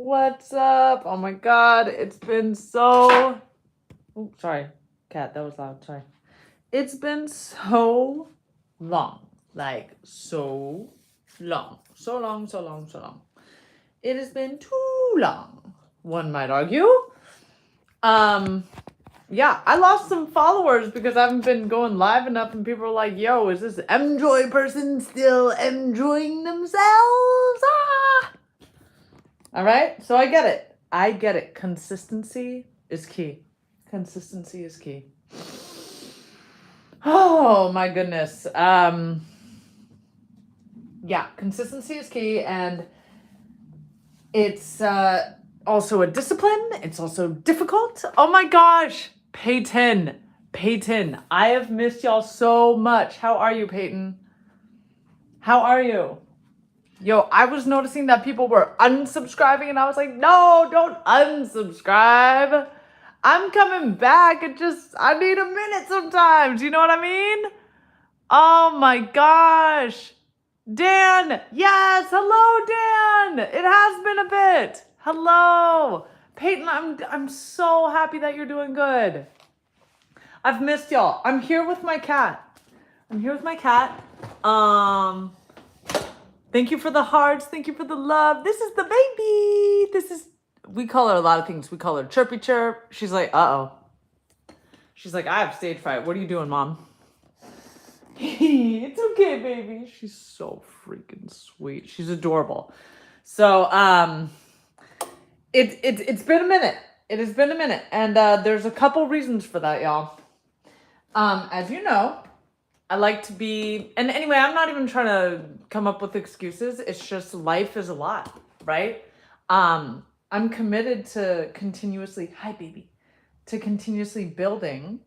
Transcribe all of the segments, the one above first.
What's up? Oh my god, it's been so. Oh, sorry, cat, that was loud. Sorry. It's been so long. Like, so long. So long, so long, so long. It has been too long, one might argue. Um, yeah, I lost some followers because I haven't been going live enough, and people are like, yo, is this Mjoy person still enjoying themselves? Ah! All right, so I get it. I get it. Consistency is key. Consistency is key. Oh my goodness. Yeah, consistency is key, and it's also a discipline. It's also difficult. Oh my gosh, Peyton, Peyton, I have missed y'all so much. How are you, Peyton? How are you? Yo, I was noticing that people were unsubscribing, and I was like, no, don't unsubscribe. I'm coming back. I need a minute sometimes. You know what I mean? Oh my gosh. Dan, yes, hello, Dan. It has been a bit. Hello. Peyton, I'm so happy that you're doing good. I've missed y'all. I'm here with my cat. Um, Thank you for the hearts. Thank you for the love. This is the baby. We call her a lot of things. We call her Chirpy Chirp. She's like, uh-oh. She's like, I have stage fright. What are you doing, Mom? It's okay, baby. She's so freaking sweet. She's adorable. So, it's been a minute. It has been a minute. And there's a couple reasons for that, y'all. As you know, I like to be, and anyway, I'm not even trying to come up with excuses. It's just life is a lot, right? I'm committed to continuously, hi baby, to continuously building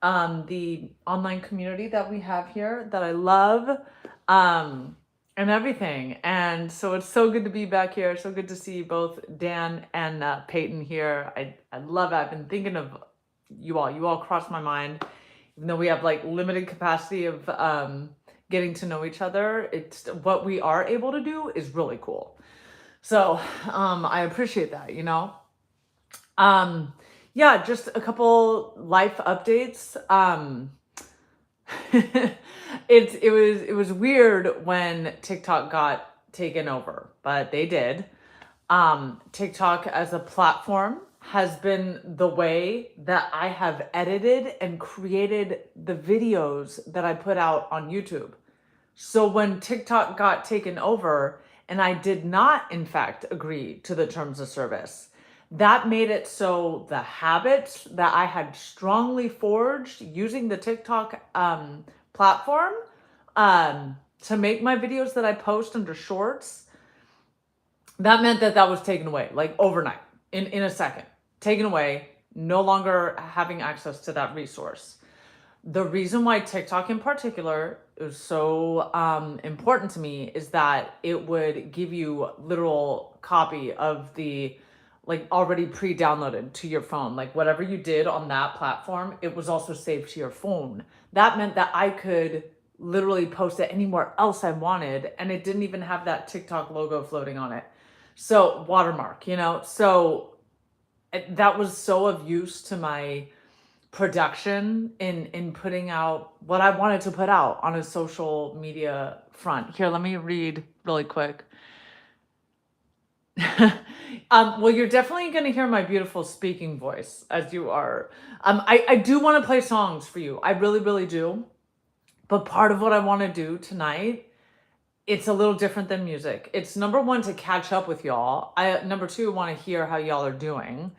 the online community that we have here that I love, and everything. And so it's so good to be back here. So good to see both Dan and Peyton here. I love it. I've been thinking of you all. You all crossed my mind. Even though we have like limited capacity of getting to know each other, it's what we are able to do is really cool. So I appreciate that, you know. Yeah, just a couple life updates. It was weird when TikTok got taken over, but they did. TikTok as a platform has been the way that I have edited and created the videos that I put out on YouTube. So when TikTok got taken over and I did not, in fact, agree to the terms of service, that made it so the habits that I had strongly forged using the TikTok platform to make my videos that I post under shorts, that meant that was taken away, like overnight, in a second, taken away, no longer having access to that resource. The reason why TikTok in particular is so important to me is that it would give you literal copy of the like already pre-downloaded to your phone. Like whatever you did on that platform, it was also saved to your phone. That meant that I could literally post it anywhere else I wanted, and it didn't even have that TikTok logo floating on it. So watermark, you know, so that was so of use to my production in putting out what I wanted to put out on a social media front. Here, let me read really quick. Well, you're definitely going to hear my beautiful speaking voice as you are. I do want to play songs for you. I really, really do. But part of what I want to do tonight, it's a little different than music. It's number one, to catch up with y'all. Number two, want to hear how y'all are doing.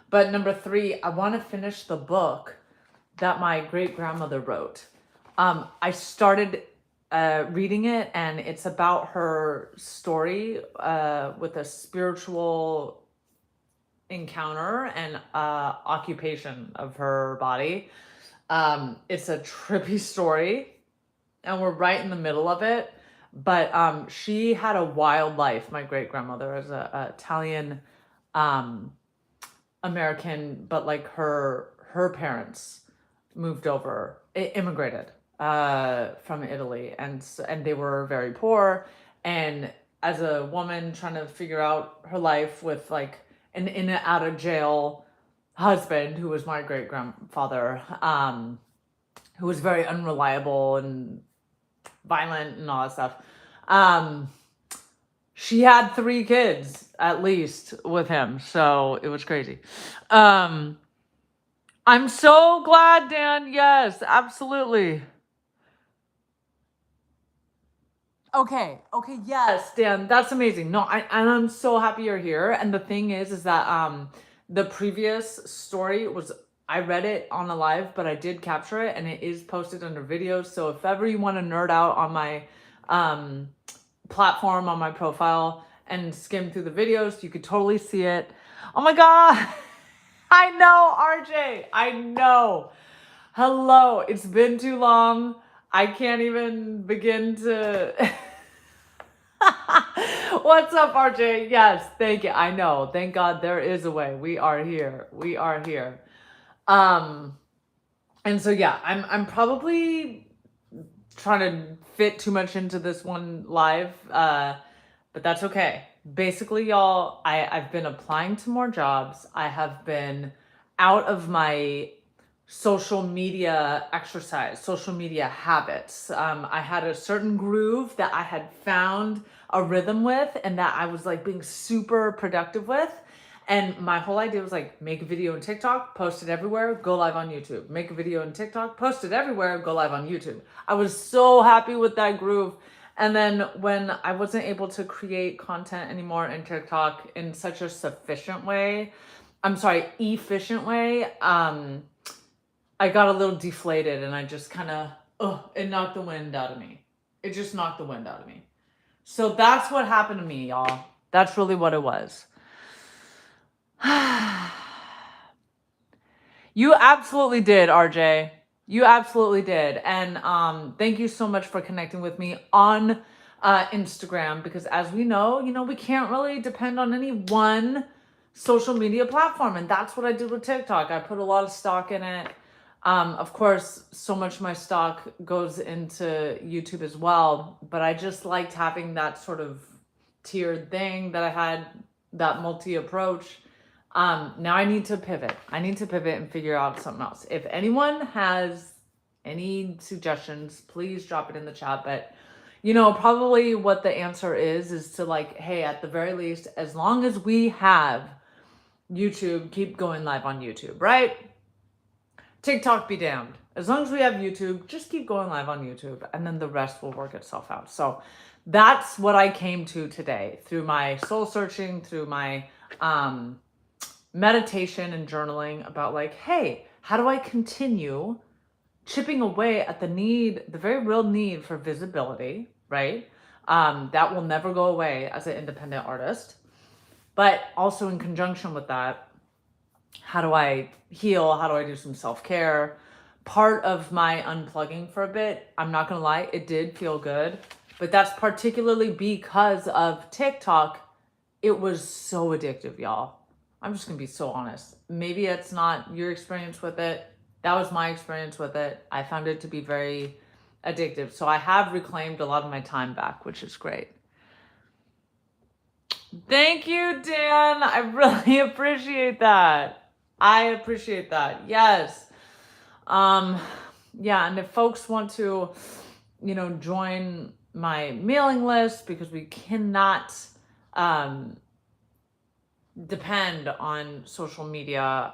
But number three, I want to finish the book that my great grandmother wrote. I started reading it, and it's about her story with a spiritual encounter and occupation of her body. It's a trippy story, and we're right in the middle of it. But she had a wild life. My great grandmother is a Italian American, but like her parents moved over, immigrated from Italy, and they were very poor, and as a woman trying to figure out her life with like an in and out of jail husband who was my great grandfather, who was very unreliable and violent and all that stuff. Um, she had 3 kids at least with him, so it was crazy. Um, I'm so glad, Dan. Yes, absolutely. Okay, yes, Dan, that's amazing. No, and I'm so happy you're here. And the thing is that the previous story was, I read it on a live, but I did capture it and it is posted under videos. So if ever you want to nerd out on my um platform, on my profile, and skim through the videos, you could totally see it. Oh my god. I know, RJ. I know. Hello. It's been too long. I can't even begin to What's up, RJ? Yes, thank you. I know. Thank God there is a way. We are here. We are here. Um, and so yeah, I'm probably trying to fit too much into this one live, but that's okay. Basically, y'all, I've been applying to more jobs. I have been out of my social media exercise, social media habits. I had a certain groove that I had found a rhythm with and that I was like being super productive with. And my whole idea was like, make a video on TikTok, post it everywhere, go live on YouTube. Make a video on TikTok, post it everywhere, go live on YouTube. I was so happy with that groove. And then when I wasn't able to create content anymore in TikTok in such a efficient way, I got a little deflated and I just kind of, it knocked the wind out of me. It just knocked the wind out of me. So that's what happened to me, y'all. That's really what it was. You absolutely did, RJ. You absolutely did. And thank you so much for connecting with me on Instagram, because as we know, we can't really depend on any one social media platform. And that's what I did with TikTok. I put a lot of stock in it. Of course, so much of my stock goes into YouTube as well, but I just liked having that sort of tiered thing that I had, that multi approach. Now I need to pivot. I need to pivot and figure out something else. If anyone has any suggestions, please drop it in the chat. But probably what the answer is to like, hey, at the very least, as long as we have YouTube, keep going live on YouTube, right? TikTok be damned. As long as we have YouTube, just keep going live on YouTube and then the rest will work itself out. So that's what I came to today through my soul searching, through my meditation and journaling about like, hey, how do I continue chipping away at the very real need for visibility, right? That will never go away as an independent artist. But also in conjunction with that, how do I heal? How do I do some self-care? Part of my unplugging for a bit, I'm not gonna lie, it did feel good, but that's particularly because of TikTok. It was so addictive, y'all. I'm just gonna be so honest. Maybe it's not your experience with it. That was my experience with it. I found it to be very addictive. So I have reclaimed a lot of my time back, which is great. Thank you, Dan. I really appreciate that. I appreciate that. Yes. Yeah, and if folks want to, join my mailing list, because we cannot depend on social media,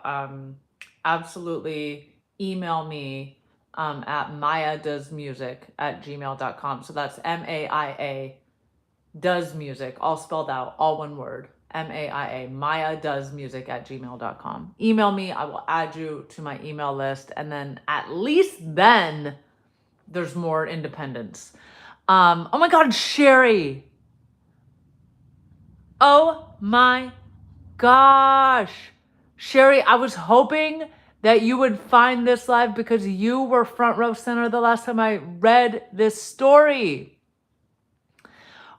absolutely email me at mayadoesmusic@gmail.com. So that's MAIA does music, all spelled out, all one word. MAIA, mayadoesmusic@gmail.com. Email me, I will add you to my email list, and then at least then there's more independence. Oh my God, Sherry. Oh my gosh. Sherry, I was hoping that you would find this live because you were front row center the last time I read this story.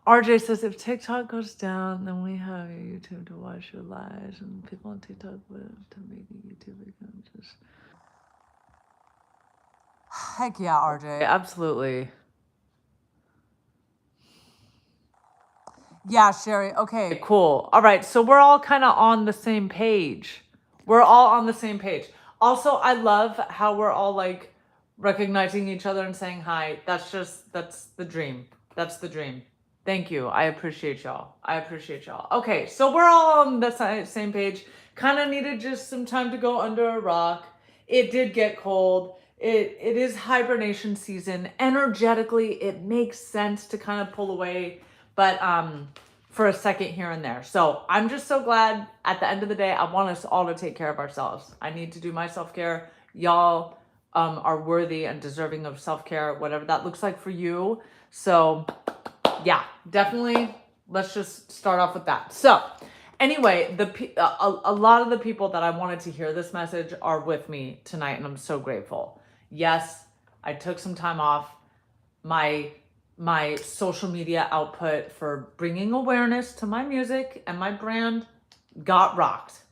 RJ says, if TikTok goes down, then we have your YouTube to watch your lives, and people on TikTok live to make a YouTube account. Just heck yeah, RJ, absolutely. Yeah, Sherry. Okay, cool. All right. So we're all kind of on the same page. We're all on the same page. Also, I love how we're all like recognizing each other and saying hi. That's the dream. That's the dream. Thank you. I appreciate y'all. I appreciate y'all. Okay. So we're all on the same page. Kind of needed just some time to go under a rock. It did get cold. It is hibernation season. Energetically, it makes sense to kind of pull away, but for a second here and there. So I'm just so glad at the end of the day, I want us all to take care of ourselves. I need to do my self-care. Y'all are worthy and deserving of self-care, whatever that looks like for you. So yeah, definitely let's just start off with that. So anyway, a lot of the people that I wanted to hear this message are with me tonight, and I'm so grateful. Yes, I took some time off. My social media output for bringing awareness to my music and my brand got rocked.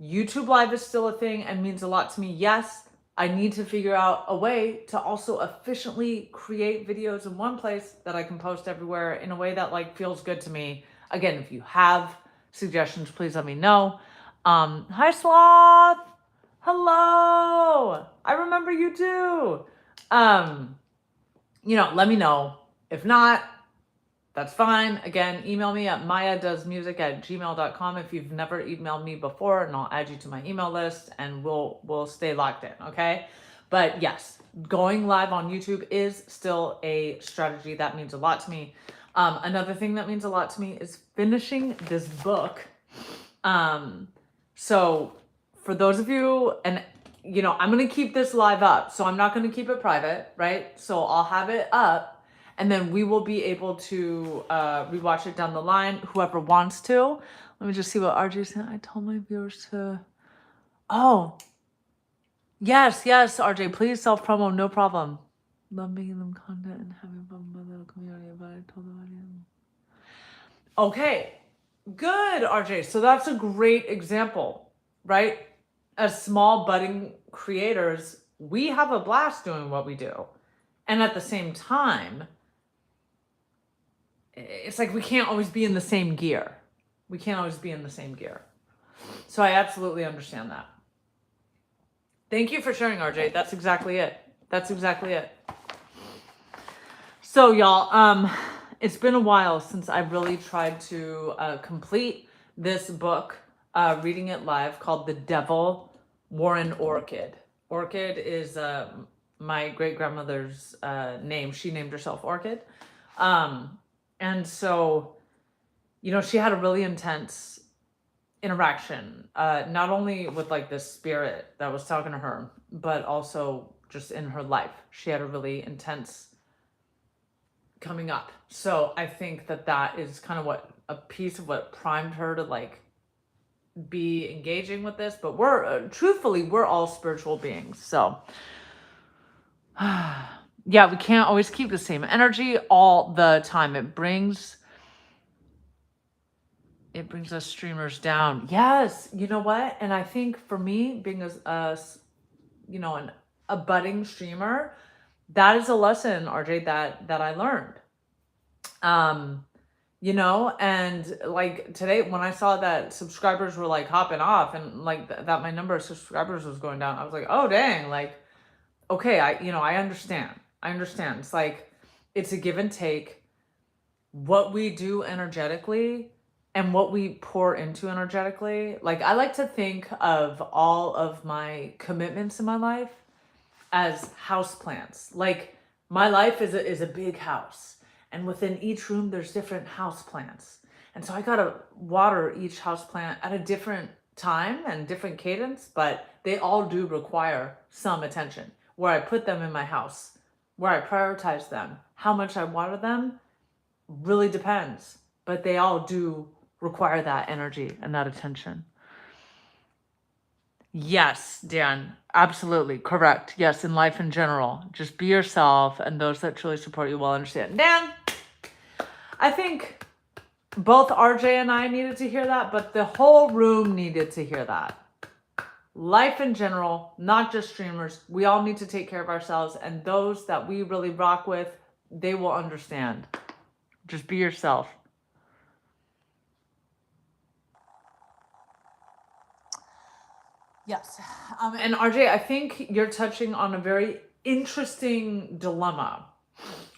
YouTube Live is still a thing and means a lot to me. Yes, I need to figure out a way to also efficiently create videos in one place that I can post everywhere in a way that like feels good to me. Again, if you have suggestions, please let me know. Hi Sloth. Hello. I remember you too. Let me know. If not, that's fine. Again, email me at mayadoesmusic@gmail.com if you've never emailed me before, and I'll add you to my email list and we'll stay locked in, okay? But yes, going live on YouTube is still a strategy that means a lot to me. Another thing that means a lot to me is finishing this book. So for those of you, and I'm going to keep this live up, so I'm not going to keep it private, right? So I'll have it up, and then we will be able to rewatch it down the line, whoever wants to. Let me just see what RJ said. I told my viewers to... Oh, yes, RJ, please self-promo, no problem. Love making them content and having fun with my little community, but I told them I didn't. Okay, good, RJ. So that's a great example, right? As small budding creators, we have a blast doing what we do. And at the same time, it's like we can't always be in the same gear. We can't always be in the same gear. So I absolutely understand that. Thank you for sharing, RJ. That's exactly it. That's exactly it. So y'all, it's been a while since I really tried to complete this book, reading it live, called The Devil Wore an Orchid. Orchid is my great-grandmother's name. She named herself Orchid. And so, she had a really intense interaction, not only with like this spirit that was talking to her, but also just in her life. She had a really intense coming up. So I think that is kind of what a piece of what primed her to like be engaging with this. But truthfully, we're all spiritual beings. So yeah, we can't always keep the same energy all the time. It brings us streamers down. Yes, you know what? And I think for me, being a budding streamer, that is a lesson, RJ, that I learned. And like today when I saw that subscribers were like hopping off and like that my number of subscribers was going down, I was like, oh dang, like, okay, I understand. It's like, it's a give and take. What we do energetically and what we pour into energetically. Like, I like to think of all of my commitments in my life as house plants. Like, my life is a big house, and within each room there's different house plants. And so I gotta water each house plant at a different time and different cadence, but they all do require some attention. Where I put them in my house, where I prioritize them, how much I water them really depends, but they all do require that energy and that attention. Yes, Dan, absolutely correct. Yes, in life in general, just be yourself, and those that truly support you will understand. Dan, I think both RJ and I needed to hear that, but the whole room needed to hear that. Life in general, not just streamers, we all need to take care of ourselves, and those that we really rock with, they will understand. Just be yourself. Yes. And RJ, I think you're touching on a very interesting dilemma,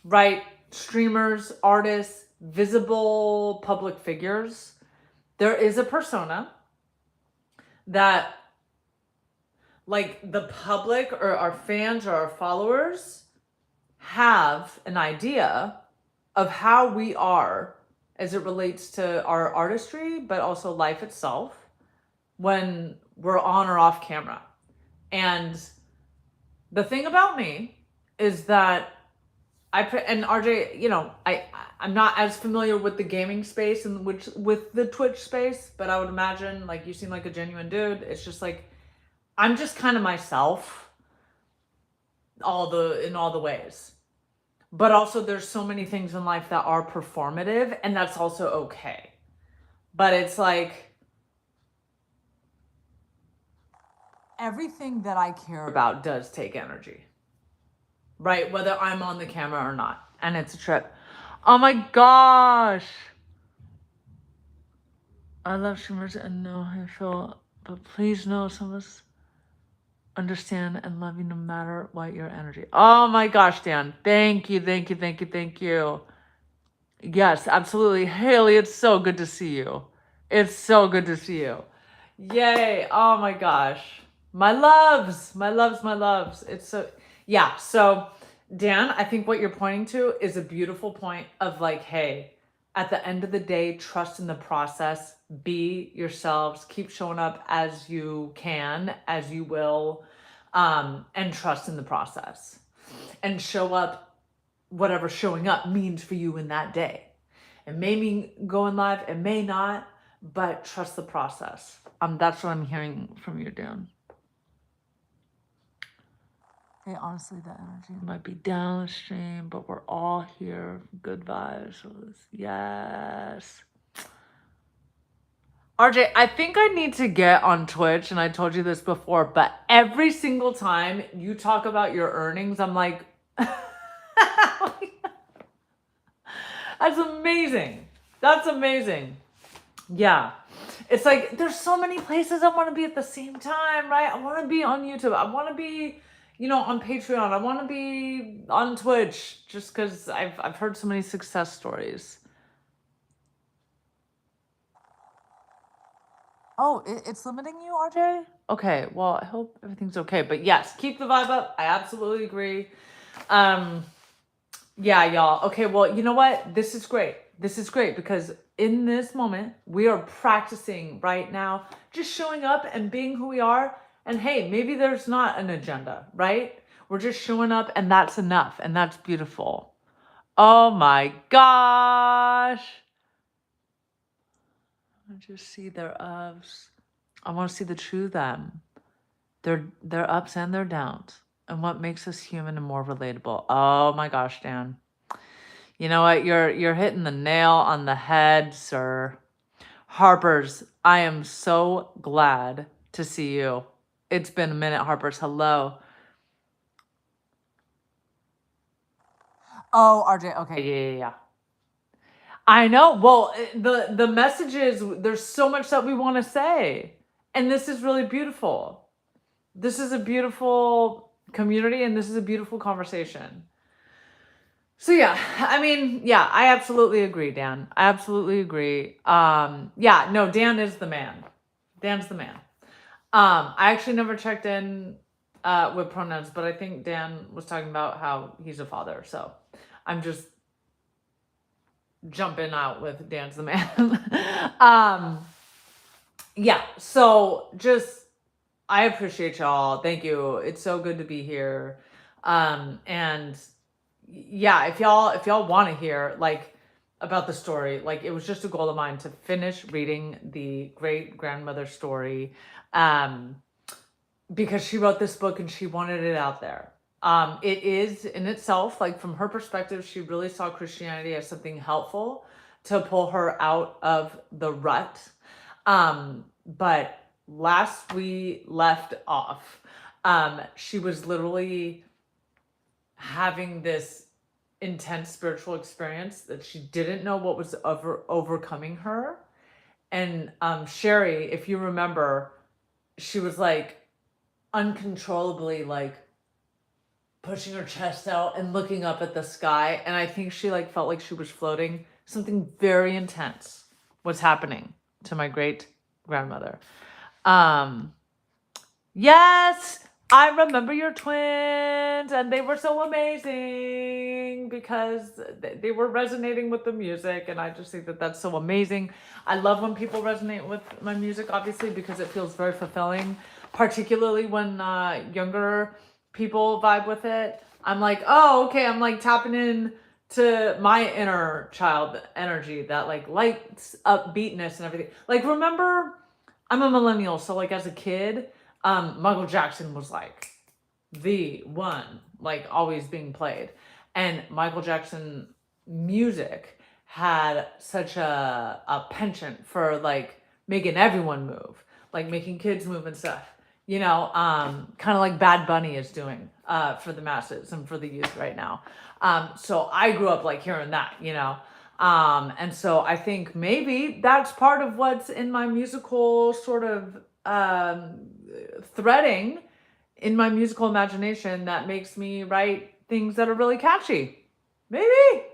right? Streamers, artists, visible public figures. There is a persona that, like, the public or our fans or our followers have an idea of how we are as it relates to our artistry, but also life itself when we're on or off camera. And the thing about me is that and RJ, I'm not as familiar with the gaming space and which with the Twitch space, but I would imagine like you seem like a genuine dude. It's just like I'm just kind of myself in all the ways. But also there's so many things in life that are performative, and that's also okay. But it's like everything that I care about does take energy, right? Whether I'm on the camera or not. And it's a trip. Oh my gosh. I love streamers and know how I feel, but please know some of us understand and love you no matter what your energy. Oh my gosh, Dan. Thank you, thank you, thank you, thank you. Yes, absolutely. Haley, it's so good to see you. It's so good to see you. Yay. Oh my gosh. My loves, my loves, my loves. It's so, yeah. So, Dan, I think what you're pointing to is a beautiful point of like, hey, at the end of the day, trust in the process, be yourselves, keep showing up as you can, as you will, and trust in the process and show up whatever showing up means for you in that day. It may mean going live, it may not, but trust the process. That's what I'm hearing from you, Dan. Hey, honestly, the energy might be downstream, but we're all here. Good vibes. Yes. RJ, I think I need to get on Twitch, and I told you this before, but every single time you talk about your earnings, I'm like, that's amazing. That's amazing. Yeah. It's like there's so many places I want to be at the same time, right? I want to be on YouTube. I want to be, on Patreon. I want to be on Twitch just because I've heard so many success stories. Oh, it's limiting you, RJ? Okay, well, I hope everything's okay. But yes, keep the vibe up. I absolutely agree. Yeah, y'all. Okay, well, you know what? This is great. This is great because in this moment, we are practicing right now, just showing up and being who we are. And hey, maybe there's not an agenda, right? We're just showing up and that's enough. And that's beautiful. Oh my gosh. I just see their ups. I want to see the true them. Their ups and their downs. And what makes us human and more relatable. Oh my gosh, Dan. You know what? You're hitting the nail on the head, sir. Harper's, I am so glad to see you. It's been a minute, Harper's. Hello. Oh, RJ. Okay, yeah. I know. Well, the messages, there's so much that we want to say. And this is really beautiful. This is a beautiful community and this is a beautiful conversation. So yeah, I mean, yeah, I absolutely agree, Dan. I absolutely agree. Yeah, no, Dan is the man. Dan's the man. I actually never checked in with pronouns, but I think Dan was talking about how he's a father. So I'm just jumping out with Dan's the man. Yeah, so just I appreciate y'all. Thank you. It's so good to be here. And yeah, if y'all want to hear like about the story, like it was just a goal of mine to finish reading the great grandmother story, because she wrote this book and she wanted it out there. It is in itself, like from her perspective, she really saw Christianity as something helpful to pull her out of the rut. But last we left off, she was literally having this intense spiritual experience that she didn't know what was overcoming her. And Sherry, if you remember, she was like uncontrollably like pushing her chest out and looking up at the sky, and I think she like felt like she was floating. Something very intense was happening to my great grandmother. Yes, I remember your twins, and they were so amazing because they were resonating with the music, and I just think that that's so amazing. I love when people resonate with my music, obviously, because it feels very fulfilling, particularly when younger people vibe with it. I'm like, oh, okay, I'm like tapping in to my inner child energy, that like lights upbeatness and everything. Like, remember, I'm a millennial, so like as a kid, Michael Jackson was like the one, like always being played. And Michael Jackson music had such a penchant for like making everyone move, like making kids move and stuff. Kind of like Bad Bunny is doing for the masses and for the youth right now. So I grew up like hearing that. And so I think maybe that's part of what's in my musical sort of threading in my musical imagination that makes me write things that are really catchy. Maybe.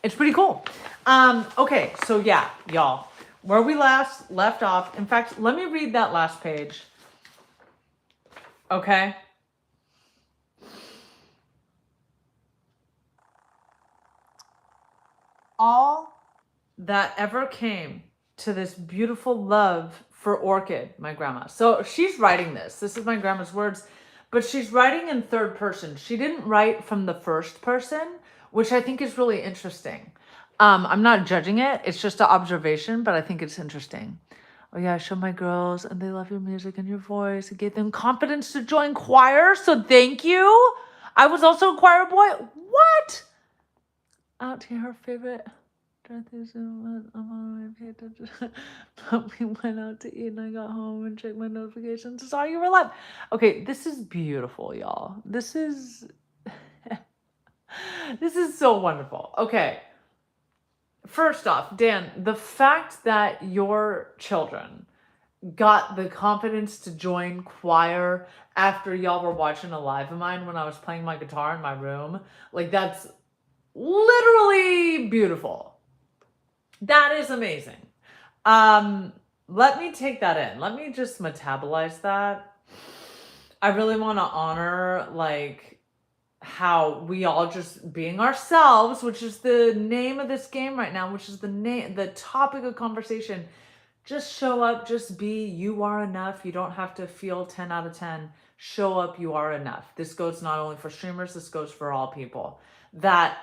It's pretty cool. Okay, so yeah, y'all, where we last left off. In fact, let me read that last page. Okay. All that ever came to this beautiful love for Orchid, my grandma. So she's writing this. This is my grandma's words, but she's writing in third person. She didn't write from the first person, which I think is really interesting. I'm not judging it. It's just an observation, but I think it's interesting. Oh yeah, I showed my girls and they love your music and your voice. It gave them confidence to join choir. So thank you. I was also a choir boy. What? Out to her favorite. Dorothy's I'm on my pay attention. But we went out to eat and I got home and checked my notifications. Saw you were live. Okay, this is beautiful, y'all. This is this is so wonderful. Okay. First off, Dan, the fact that your children got the confidence to join choir after y'all were watching a live of mine when I was playing my guitar in my room, like that's literally beautiful. That is amazing. Let me take that in. Let me just metabolize that. I really want to honor like how we all just being ourselves, which is the name of this game right now, which is the topic of conversation. Just show up, just be. You are enough. You don't have to feel 10 out of 10. Show up, you are enough. This goes not only for streamers, this goes for all people. That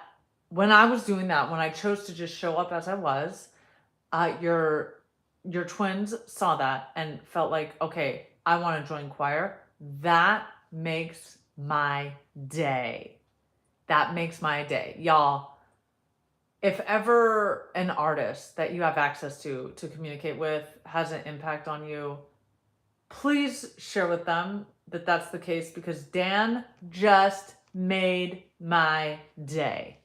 when I was doing that, when I chose to just show up as I was, your twins saw that and felt like, okay, I want to join choir. That makes my day. That makes my day. Y'all, if ever an artist that you have access to communicate with has an impact on you, please share with them that that's the case, because Dan just made my day.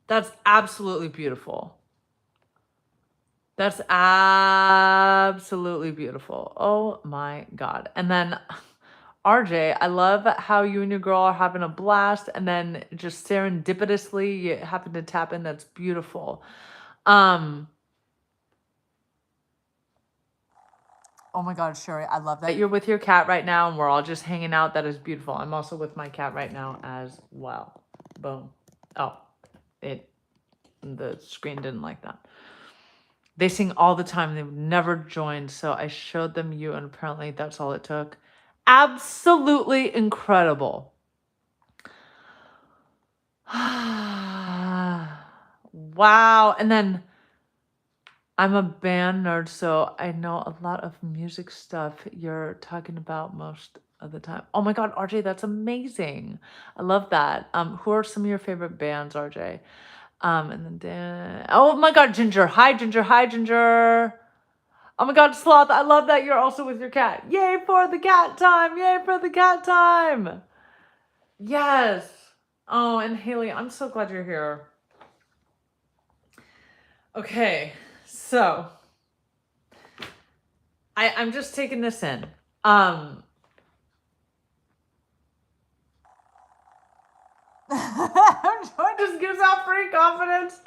That's absolutely beautiful. That's absolutely beautiful. Oh my God. And then RJ, I love how you and your girl are having a blast, and then just serendipitously you happen to tap in. That's beautiful. Oh my God, Sherry, I love that you're with your cat right now and we're all just hanging out. That is beautiful. I'm also with my cat right now as well. Boom. Oh, the screen didn't like that. They sing all the time. They've never joined, so I showed them you, and apparently that's all it took. Absolutely incredible. Wow. And then I'm a band nerd, so I know a lot of music stuff you're talking about most of the time. Oh my God, RJ, that's amazing. I love that. Who are some of your favorite bands, RJ? And then Dan. Oh my God, Ginger. Hi, Ginger. Hi, Ginger. Oh my God, Sloth, I love that you're also with your cat. Yay for the cat time. Yay for the cat time. Yes. Oh, and Haley, I'm so glad you're here. Okay, so I'm just taking this in. Joy just gives out free confidence.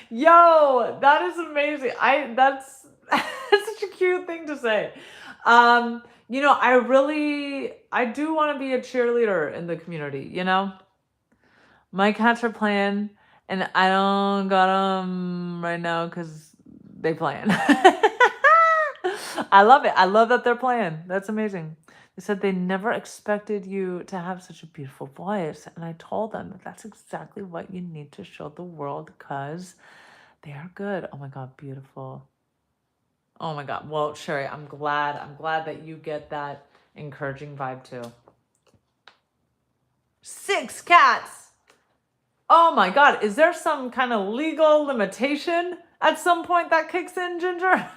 Yo, that is amazing. That's that's such a cute thing to say. You know, I do want to be a cheerleader in the community, you know? My cats are playing, and I don't got them right now because they playing. I love it. I love that they're playing. That's amazing. They said they never expected you to have such a beautiful voice. And I told them that that's exactly what you need to show the world because they are good. Oh my God, beautiful. Oh my God. Well, Sherry, I'm glad. I'm glad that you get that encouraging vibe too. 6 cats. Oh my God. Is there some kind of legal limitation at some point that kicks in, Ginger?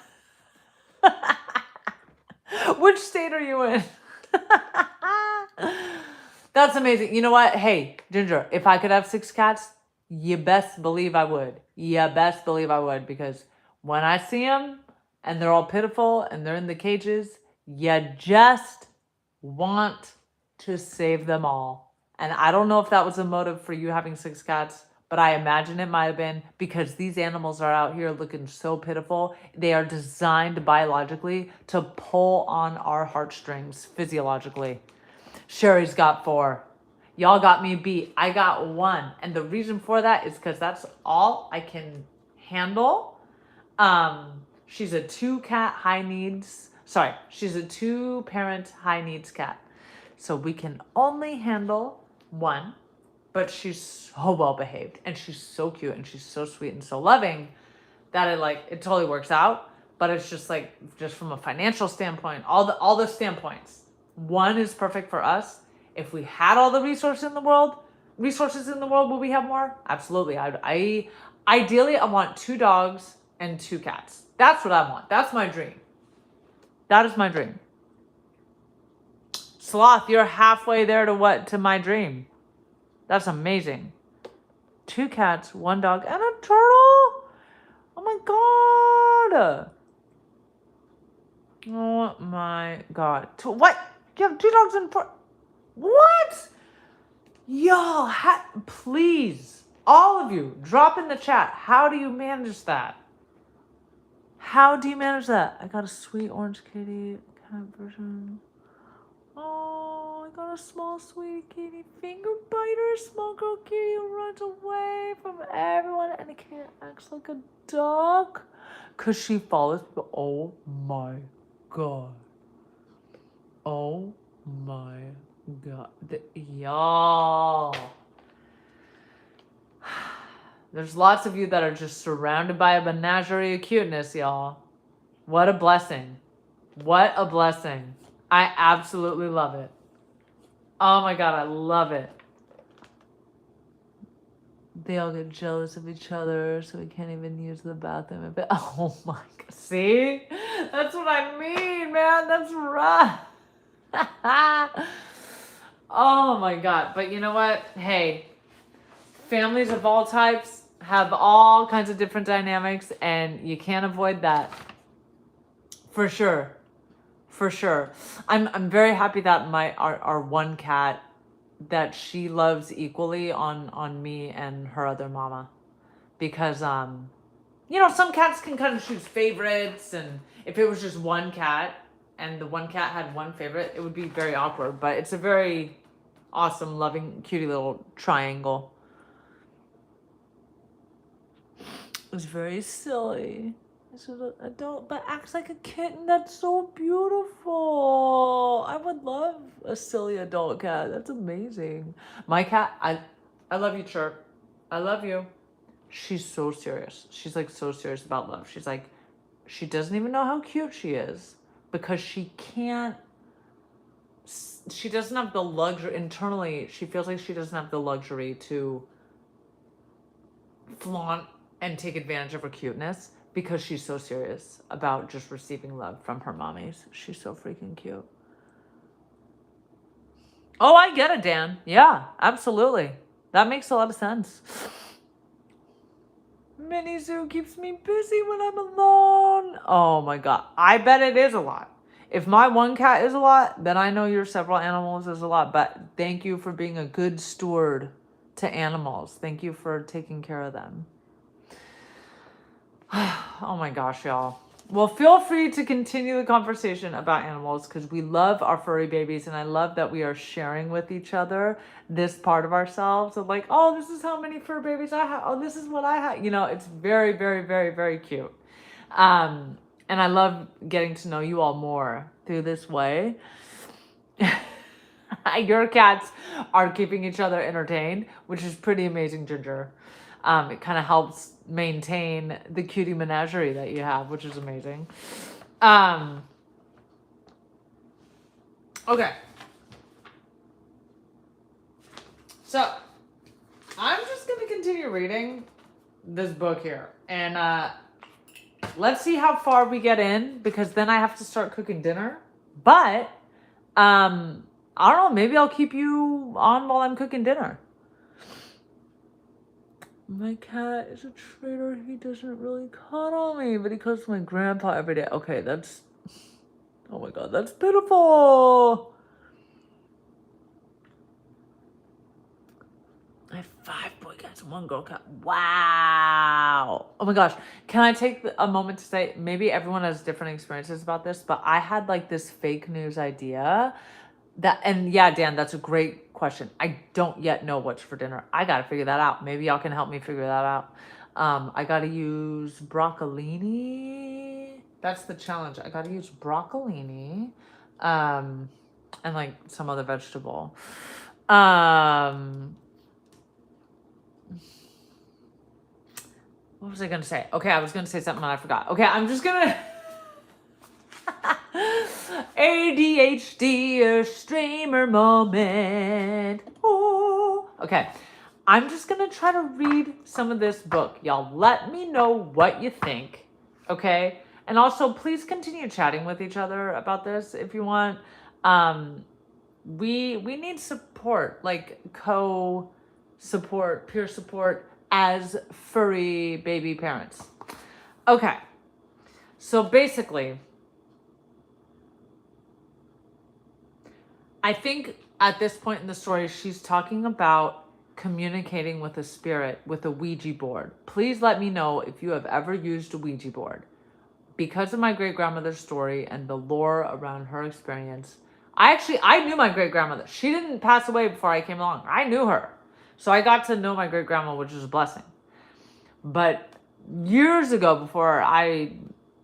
Which state are you in? That's amazing. You know what? Hey, Ginger, if I could have 6 cats, you best believe I would. You best believe I would, because when I see them and they're all pitiful and they're in the cages, you just want to save them all. And I don't know if that was a motive for you having 6 cats, but I imagine it might have been, because these animals are out here looking so pitiful. They are designed biologically to pull on our heartstrings physiologically. Sherry's got 4. Y'all got me beat. I got 1. And the reason for that is because that's all I can handle. She's a 2-cat high needs. Sorry, she's a 2-parent high needs cat. So we can only handle 1. But she's so well behaved, and she's so cute, and she's so sweet and so loving that it totally works out. But it's just from a financial standpoint, all the standpoints, 1 is perfect for us. If we had all the resources in the world, would we have more? Absolutely. Ideally, I want 2 dogs and 2 cats. That's what I want. That's my dream. That is my dream. Sloth, you're halfway there to my dream. That's amazing. 2 cats, 1 dog, and a turtle. Oh my God. Oh my God. What? You have 2 dogs and 4. What? Y'all, please, all of you, drop in the chat. How do you manage that? How do you manage that? I got a sweet orange kitty cat version. Oh, I got a small sweet kitty finger biter. Small girl kitty who runs away from everyone, and it can't act like a dog because she follows. Oh my God. Oh my God. Y'all. There's lots of you that are just surrounded by a menagerie of cuteness, y'all. What a blessing. What a blessing. I absolutely love it. Oh my God, I love it. They all get jealous of each other, so we can't even use the bathroom. Oh my God. See? That's what I mean, man. That's rough. Oh my God. But you know what? Hey, families of all types have all kinds of different dynamics, and you can't avoid that. For sure. For sure. I'm very happy that our 1 cat, that she loves equally on me and her other mama, because you know, some cats can kind of choose favorites, and if it was just 1 cat and the 1 cat had 1 favorite, it would be very awkward. But it's a very awesome, loving, cutie little triangle. It's very silly. It's an adult, but acts like a kitten. That's so beautiful. I would love a silly adult cat. That's amazing. My cat, I love you, Chirp. I love you. She's so serious. She's so serious about love. She's she doesn't even know how cute she is, because she doesn't have the luxury internally. She feels like she doesn't have the luxury to flaunt and take advantage of her cuteness, because she's so serious about just receiving love from her mommies. She's so freaking cute. Oh, I get it, Dan. Yeah, absolutely. That makes a lot of sense. Mini Zoo keeps me busy when I'm alone. Oh my God. I bet it is a lot. If my one cat is a lot, then I know your several animals is a lot. But thank you for being a good steward to animals. Thank you for taking care of them. Oh my gosh, y'all. Well, feel free to continue the conversation about animals because we love our furry babies, and I love that we are sharing with each other this part of ourselves of like, oh, this is how many fur babies I have. Oh, this is what I have. You know, it's very, very, very, very cute. And I love getting to know you all more through this way. Your cats are keeping each other entertained, which is pretty amazing, Ginger. It kind of helps maintain the cutie menagerie that you have, which is amazing. Okay. So, I'm just going to continue reading this book here. And let's see how far we get in, because then I have to start cooking dinner. But, I don't know, maybe I'll keep you on while I'm cooking dinner. My cat is a traitor. He doesn't really cuddle me, but he cuddles my grandpa every day. Okay, that's... Oh my god, that's pitiful. I have 5 boy cats and 1 girl cat. Wow. Oh my gosh. Can I take a moment to say, maybe everyone has different experiences about this, but I had like this fake news idea that, and yeah, Dan, that's a great question. I don't yet know what's for dinner. I got to figure that out. Maybe y'all can help me figure that out. I got to use broccolini. That's the challenge. I got to use broccolini, and like some other vegetable. What was I going to say? Okay, I was going to say something and I forgot. Okay, I'm just going to... ADHD, a streamer moment. Oh. Okay, I'm just going to try to read some of this book. Y'all let me know what you think, okay? And also, please continue chatting with each other about this if you want. We need support, like co-support, peer support, as furry baby parents. Okay, so basically, I think at this point in the story, she's talking about communicating with a spirit with a Ouija board. Please let me know if you have ever used a Ouija board. Because of my great-grandmother's story and the lore around her experience, I knew my great-grandmother. She didn't pass away before I came along. I knew her. So I got to know my great-grandma, which was a blessing. But years ago, before I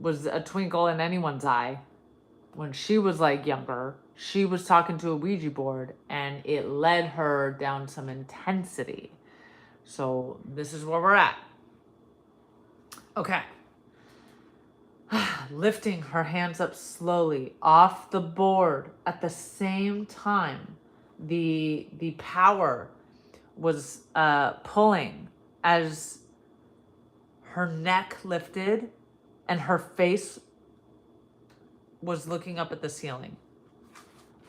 was a twinkle in anyone's eye, when she was like younger, she was talking to a Ouija board and it led her down some intensity. So this is where we're at. Okay. Lifting her hands up slowly off the board at the same time the power was pulling as her neck lifted and her face was looking up at the ceiling.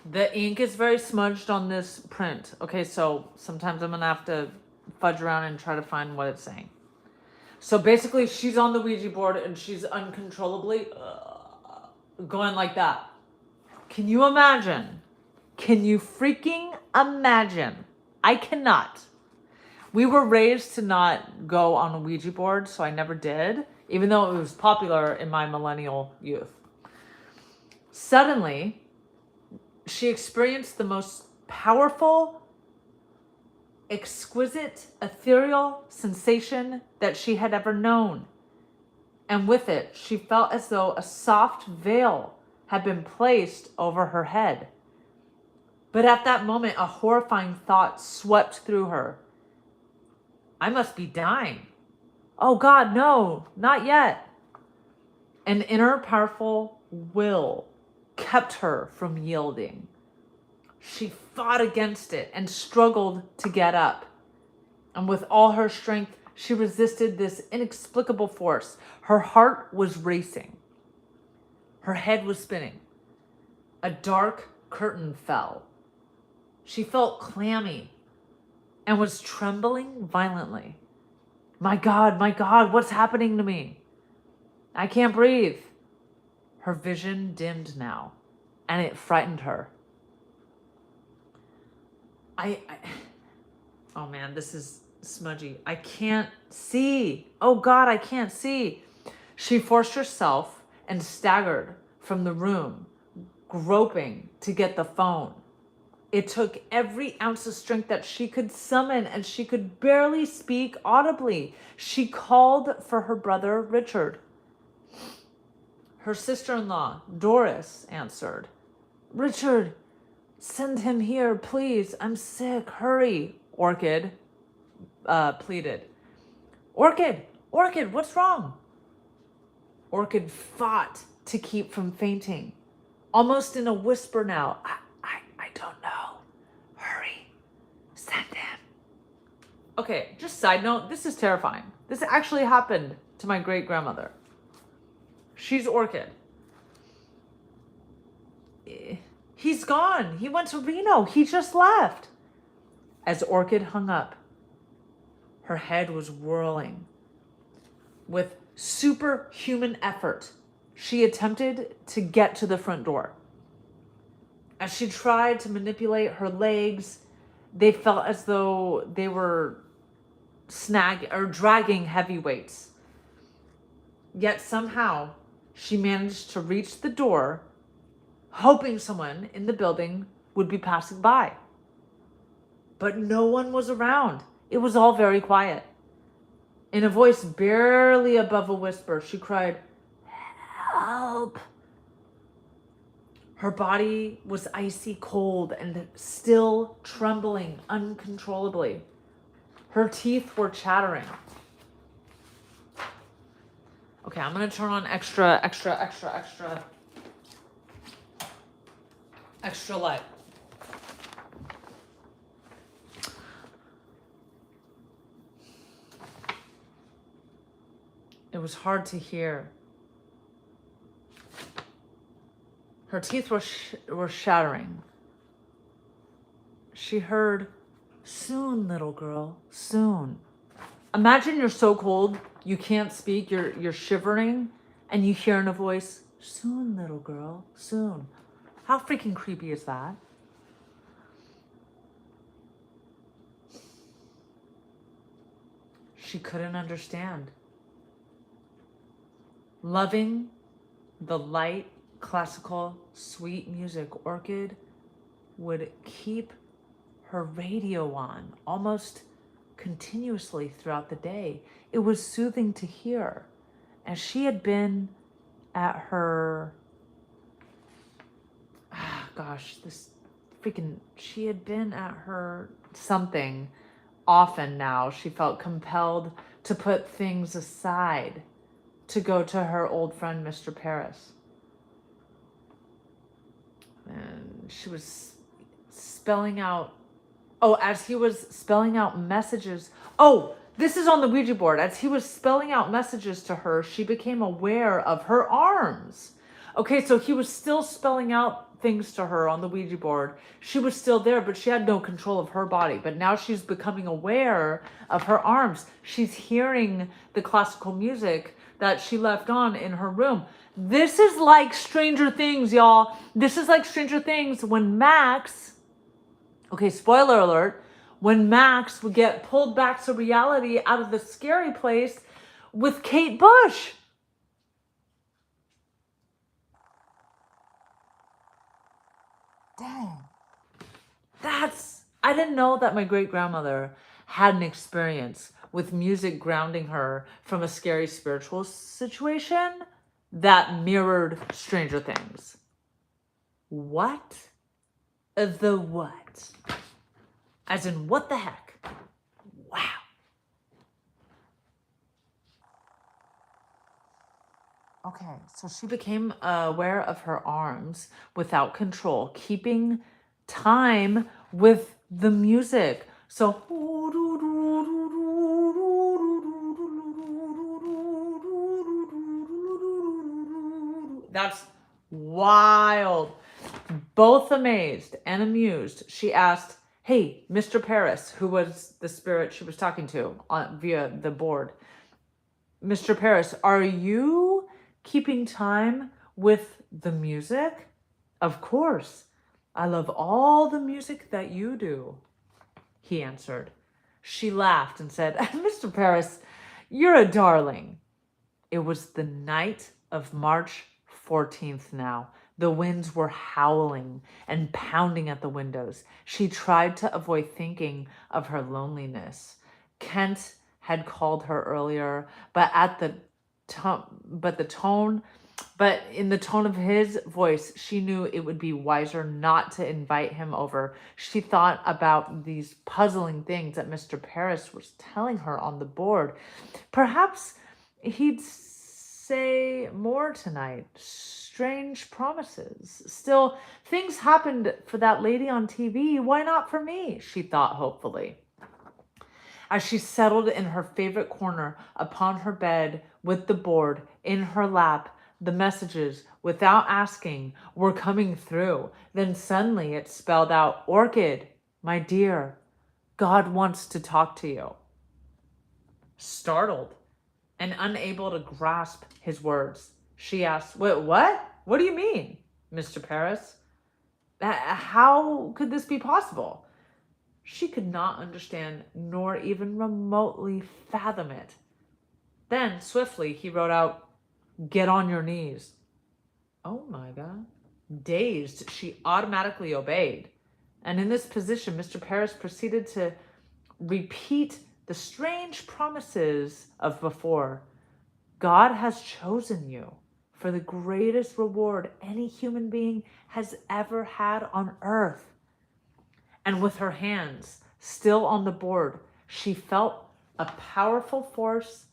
The ink is very smudged on this print. Okay, so sometimes I'm gonna have to fudge around and try to find what it's saying. So basically, she's on the Ouija board and she's uncontrollably going like that. Can you imagine? Can you freaking imagine? I cannot. We were raised to not go on a Ouija board, so I never did, even though it was popular in my millennial youth. Suddenly, she experienced the most powerful, exquisite, ethereal sensation that she had ever known. And with it, she felt as though a soft veil had been placed over her head. But at that moment, a horrifying thought swept through her. I must be dying. Oh God, no, not yet. An inner powerful will kept her from yielding. She fought against it and struggled to get up. And with all her strength, she resisted this inexplicable force. Her heart was racing. Her head was spinning. A dark curtain fell. She felt clammy and was trembling violently. My God, what's happening to me? I can't breathe. Her vision dimmed now. and it frightened her. Oh man, this is smudgy. I can't see. Oh God, I can't see. She forced herself and staggered from the room, groping to get the phone. It took every ounce of strength that she could summon, and she could barely speak audibly. She called for her brother, Richard. Her sister-in-law, Doris, answered. Richard, send him here, please. I'm sick. Hurry, Orchid pleaded. Orchid, what's wrong? Orchid fought to keep from fainting, almost in a whisper now. I don't know. Hurry, send him. Okay, just side note, this is terrifying. This actually happened to my great-grandmother. She's Orchid. He's gone. He went to Reno. He just left. As Orchid hung up, her head was whirling. With superhuman effort, she attempted to get to the front door. As she tried to manipulate her legs, they felt as though they were dragging heavy weights. Yet somehow she managed to reach the door, hoping someone in the building would be passing by. But no one was around. It was all very quiet. In a voice barely above a whisper, she cried, "Help!" Her body was icy cold and still trembling uncontrollably. Her teeth were chattering. Okay, I'm gonna turn on extra light. It was hard to hear. Her teeth were shattering. She heard, "Soon, little girl, soon." Imagine you're so cold, you can't speak, you're shivering, and you hear in a voice, "Soon, little girl, soon." How freaking creepy is that? She couldn't understand. Loving the light, classical, sweet music, Orchid would keep her radio on almost continuously throughout the day. It was soothing to hear. As she had been at her, she had been at her something often now. She felt compelled to put things aside to go to her old friend, Mr. Paris. And she was spelling out, as he was spelling out messages. This is on the Ouija board. As he was spelling out messages to her, she became aware of her arms. Okay, so he was still spelling out things to her on the Ouija board. She was still there, but she had no control of her body. But now she's becoming aware of her arms. She's hearing the classical music that she left on in her room. This is like Stranger Things, y'all. This is like Stranger Things when Max, spoiler alert, when Max would get pulled back to reality out of the scary place with Kate Bush. Dang. I didn't know that my great-grandmother had an experience with music grounding her from a scary spiritual situation that mirrored Stranger Things. What? The what? As in, what the heck? Wow. Okay, so she became aware of her arms without control, keeping time with the music. So that's wild. Both amazed and amused, she asked, "Hey, Mr. Paris," who was the spirit she was talking to via the board. "Mr. Paris, are you keeping time with the music?" Of course. I love all the music that you do, he answered. She laughed and said, Mr. Paris, you're a darling. It was the night of March 14th now. The winds were howling and pounding at the windows. She tried to avoid thinking of her loneliness. Kent had called her earlier, but in the tone of his voice, she knew it would be wiser not to invite him over. She thought about these puzzling things that Mr. Paris was telling her on the board. Perhaps he'd say more tonight. Strange promises. Still, things happened for that lady on TV. Why not for me? She thought hopefully. As she settled in her favorite corner upon her bed with the board in her lap, the messages, without asking, were coming through. Then suddenly it spelled out, Orchid, my dear, God wants to talk to you. Startled and unable to grasp his words, she asked, Wait, what? What do you mean, Mr. Paris? How could this be possible? She could not understand nor even remotely fathom it. Then, swiftly, he wrote out, Get on your knees. Oh my God. Dazed, she automatically obeyed. And in this position, Mr. Paris proceeded to repeat the strange promises of before. God has chosen you for the greatest reward any human being has ever had on earth. And with her hands still on the board, she felt a powerful force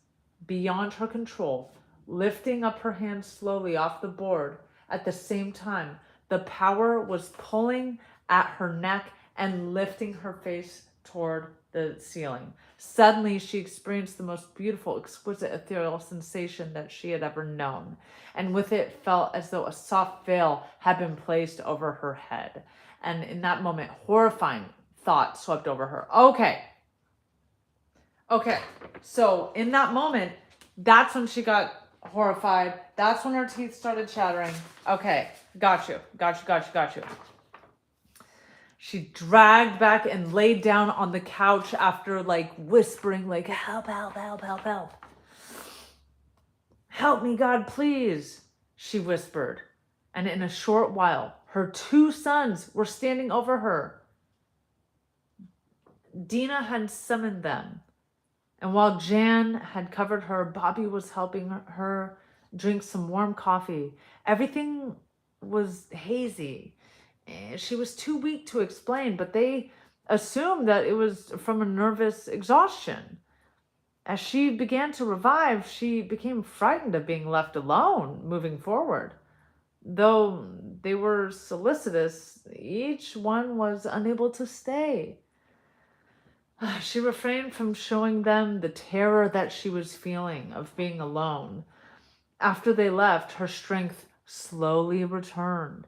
beyond her control, lifting up her hands slowly off the board. At the same time, the power was pulling at her neck and lifting her face toward the ceiling. Suddenly, she experienced the most beautiful, exquisite, ethereal sensation that she had ever known. And with it, felt as though a soft veil had been placed over her head. And in that moment, horrifying thought swept over her. Okay. So in that moment, that's when she got horrified. That's when her teeth started chattering. Okay. Got you. She dragged back and laid down on the couch after whispering help. Help me, God, please, she whispered. And in a short while, her 2 sons were standing over her. Dina had summoned them. And while Jan had covered her, Bobby was helping her drink some warm coffee. Everything was hazy. She was too weak to explain, but they assumed that it was from a nervous exhaustion. As she began to revive, she became frightened of being left alone moving forward. Though they were solicitous, each one was unable to stay. She refrained from showing them the terror that she was feeling of being alone. After they left, her strength slowly returned.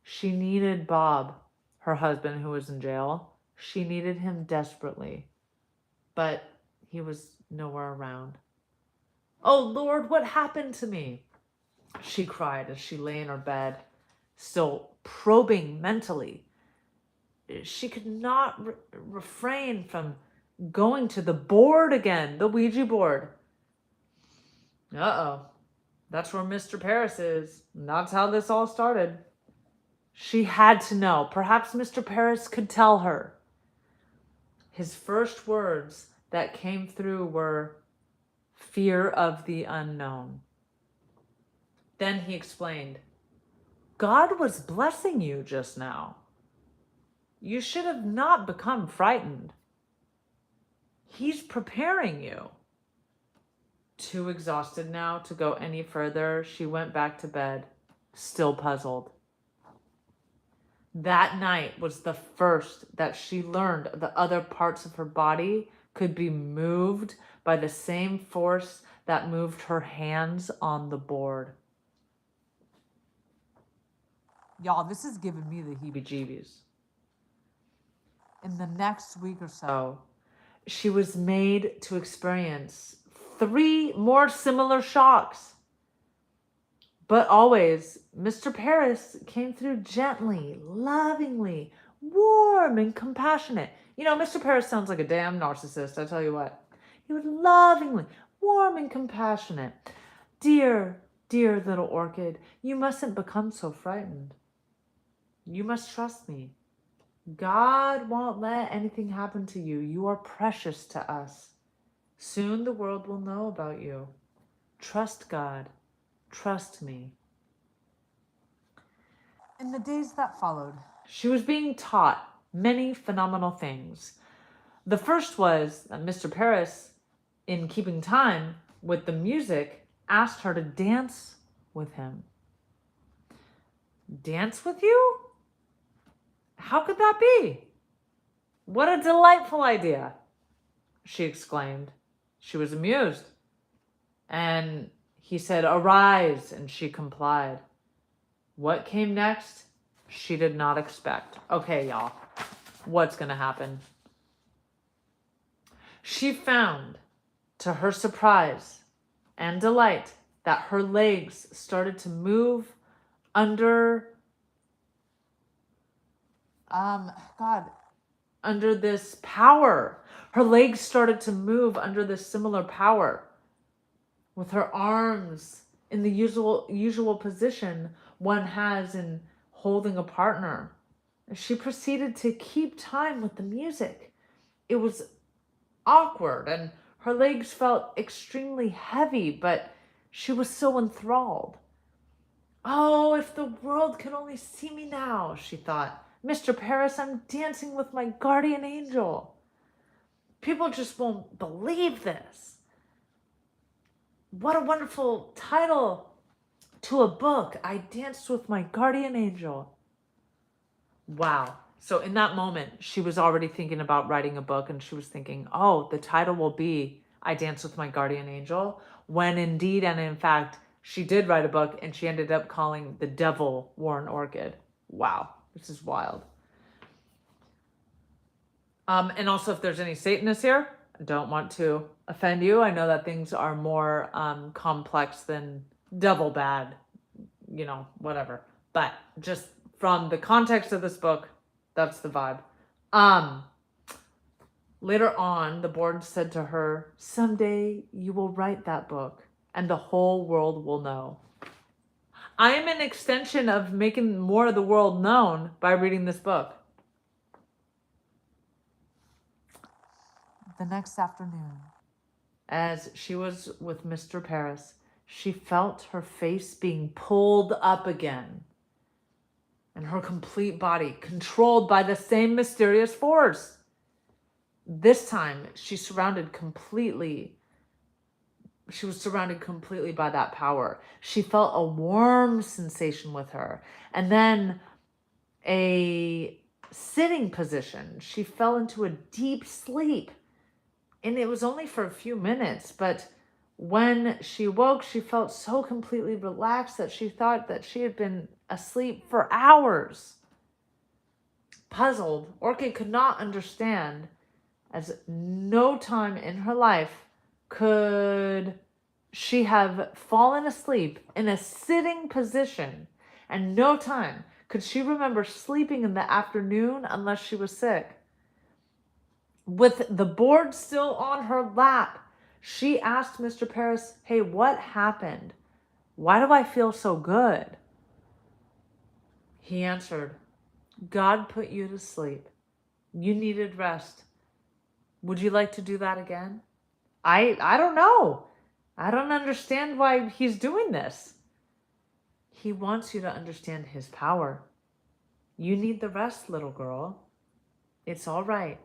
She needed Bob, her husband who was in jail. She needed him desperately, but he was nowhere around. Oh Lord, what happened to me? She cried as she lay in her bed, still probing mentally. She could not refrain from going to the board again, the Ouija board. Uh-oh, that's where Mr. Paris is. And that's how this all started. She had to know. Perhaps Mr. Paris could tell her. His first words that came through were fear of the unknown. Then he explained, God was blessing you just now. You should have not become frightened. He's preparing you. Too exhausted now to go any further, she went back to bed, still puzzled. That night was the first that she learned the other parts of her body could be moved by the same force that moved her hands on the board. Y'all, this is giving me the heebie-jeebies. In the next week or so, she was made to experience 3 more similar shocks. But always, Mr. Paris came through gently, lovingly, warm, and compassionate. You know, Mr. Paris sounds like a damn narcissist, I tell you what. He was lovingly, warm, and compassionate. Dear, dear little orchid, you mustn't become so frightened. You must trust me. God won't let anything happen to you. You are precious to us. Soon the world will know about you. Trust God. Trust me. In the days that followed, she was being taught many phenomenal things. The first was that Mr. Paris, in keeping time with the music, asked her to dance with him. Dance with you? How could that be? What a delightful idea, she exclaimed. She was amused. And he said, arise, and she complied. What came next, she did not expect. Okay, y'all, what's going to happen? She found, to her surprise and delight, that her legs started to move under, under this power. Her legs started to move under this similar power, with her arms in the usual position one has in holding a partner. She proceeded to keep time with the music. It was awkward and her legs felt extremely heavy, but she was so enthralled. Oh, if the world could only see me now, she thought. Mr. Paris, I'm dancing with my guardian angel. People just won't believe this. What a wonderful title to a book. I danced with my guardian angel. Wow. So in that moment, she was already thinking about writing a book, and she was thinking, oh, the title will be I Danced with My Guardian Angel, when indeed and in fact, she did write a book and she ended up calling The Devil Wore an Orchid. Wow, this is wild. And also, if there's any Satanists here, I don't want to offend you. I know that things are more complex than devil bad, you know, whatever. But just from the context of this book, that's the vibe. Later on, the board said to her, someday you will write that book and the whole world will know. I am an extension of making more of the world known by reading this book. The next afternoon, as she was with Mr. Paris, she felt her face being pulled up again and her complete body controlled by the same mysterious force. This time, she was surrounded completely by that power. She felt a warm sensation with her, and then a sitting position. She fell into a deep sleep, and it was only for a few minutes, but when she woke, she felt so completely relaxed that she thought that she had been asleep for hours. Puzzled, Orchid could not understand, as no time in her life could she have fallen asleep in a sitting position, and no time could she remember sleeping in the afternoon unless she was sick. With the board still on her lap, she asked Mr. Paris, hey, what happened? Why do I feel so good? He answered, God put you to sleep. You needed rest. Would you like to do that again? I don't know. I don't understand why he's doing this. He wants you to understand his power. You need the rest, little girl. It's all right.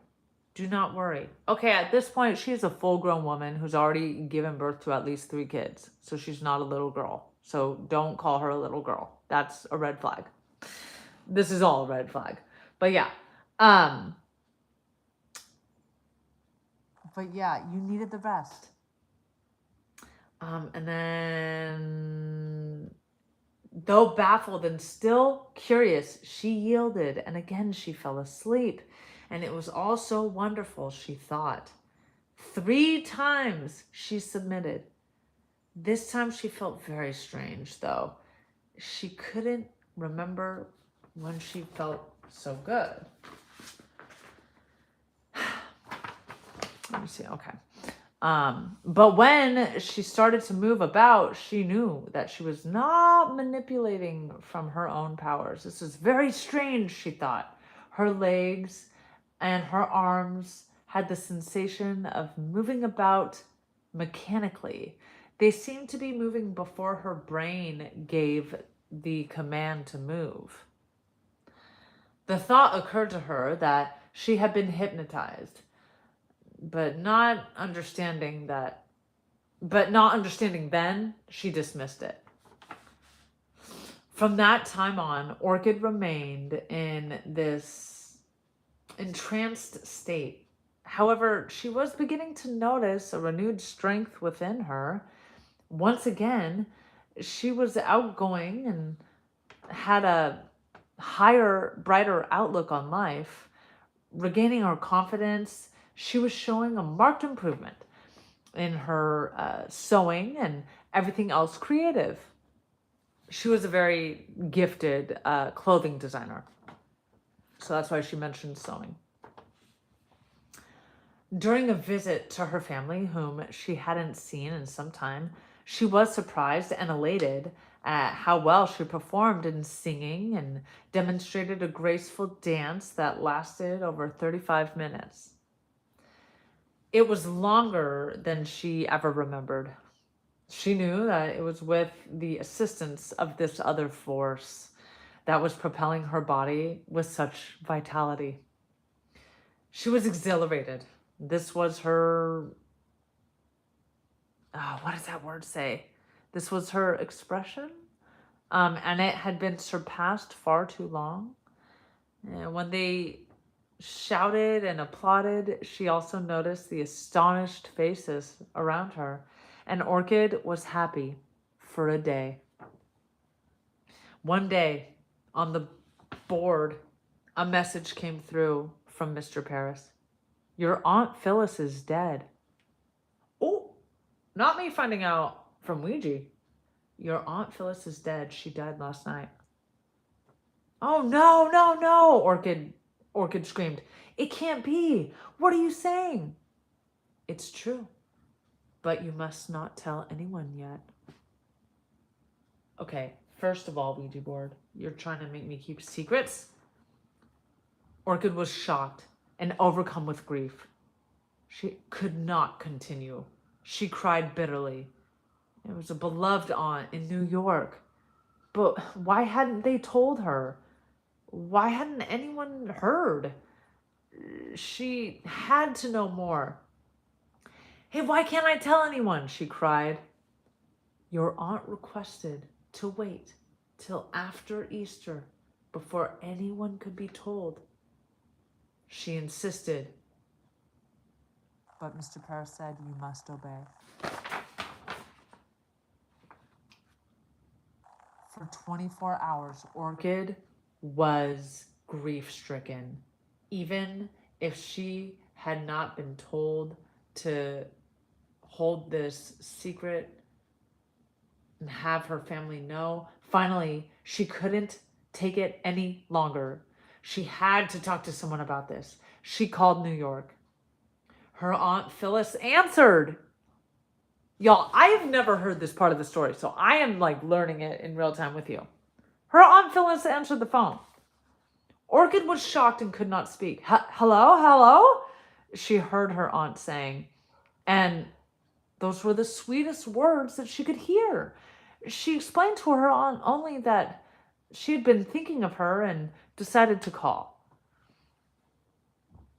Do not worry. Okay, at this point, she's a full-grown woman who's already given birth to at least 3 kids. So she's not a little girl. So don't call her a little girl. That's a red flag. This is all a red flag. But yeah. But yeah, you needed the rest. And then, though baffled and still curious, she yielded, and again she fell asleep. And it was all so wonderful, she thought. 3 times she submitted. This time she felt very strange, though. she couldn't remember when she felt so good. Let me see. Okay. But when she started to move about, she knew that she was not manipulating from her own powers. This is very strange, she thought. Her legs and her arms had the sensation of moving about mechanically. They seemed to be moving before her brain gave the command to move. The thought occurred to her that she had been hypnotized, but not understanding then, she dismissed it. From that time on, Orchid remained in this entranced state. However, she was beginning to notice a renewed strength within her. Once again, she was outgoing and had a higher, brighter outlook on life. Regaining her confidence, she was showing a marked improvement in her sewing and everything else creative. She was a very gifted clothing designer. So that's why she mentioned sewing. During a visit to her family, whom she hadn't seen in some time, she was surprised and elated at how well she performed in singing and demonstrated a graceful dance that lasted over 35 minutes. It was longer than she ever remembered. She knew that it was with the assistance of this other force that was propelling her body with such vitality. She was exhilarated. This was her, what does that word say? This was her expression, and it had been surpassed far too long. And when they shouted and applauded, she also noticed the astonished faces around her, and Orchid was happy for a day. One day, on the board, a message came through from Mr. Paris. Your Aunt Phyllis is dead. Oh, not me finding out from Ouija. Your Aunt Phyllis is dead. She died last night. Oh, no, no, no, Orchid screamed. It can't be. What are you saying? It's true, but you must not tell anyone yet. Okay, first of all, Ouija board, you're trying to make me keep secrets? Orchid was shocked and overcome with grief. She could not continue. She cried bitterly. It was a beloved aunt in New York. But why hadn't they told her? Why hadn't anyone heard? She had to know more. Hey, why can't I tell anyone? She cried. Your aunt requested to wait till after Easter before anyone could be told. She insisted. But Mr. Paris said, you must obey. For 24 hours, Orchid was grief-stricken. Even if she had not been told to hold this secret and have her family know, finally, she couldn't take it any longer. She had to talk to someone about this. She called New York. Her Aunt Phyllis answered. Y'all, I have never heard this part of the story, so I am like learning it in real time with you. Her Aunt Phyllis answered the phone. Orchid was shocked and could not speak. Hello, hello? She heard her aunt saying, and those were the sweetest words that she could hear. She explained to her aunt only that she had been thinking of her and decided to call.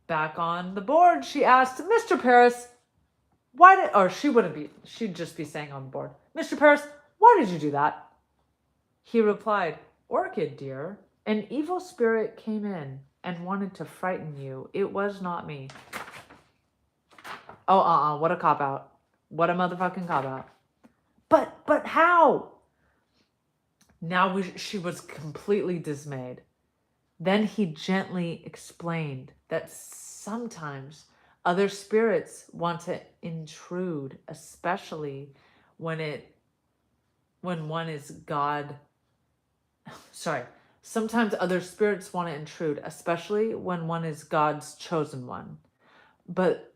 Back on the board, she asked, Mr. Paris, she'd just be saying on the board, Mr. Paris, why did you do that? He replied, Orchid, dear, an evil spirit came in and wanted to frighten you. It was not me. Oh, what a cop-out. What a motherfucking cop-out. But how? Now she was completely dismayed. Then he gently explained that sometimes other spirits want to intrude, especially when one is God sorry, sometimes other spirits want to intrude, especially when one is God's chosen one. But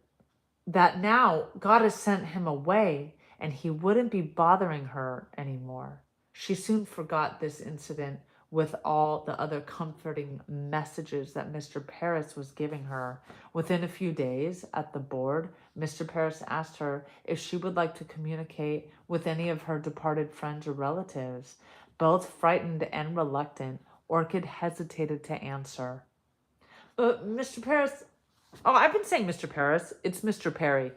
that now God has sent him away and he wouldn't be bothering her anymore. She soon forgot this incident with all the other comforting messages that Mr. Paris was giving her. Within a few days at the board, Mr. Paris asked her if she would like to communicate with any of her departed friends or relatives. Both frightened and reluctant, Orchid hesitated to answer. Mr. Paris, oh, I've been saying Mr. Paris. It's Mr. Perry.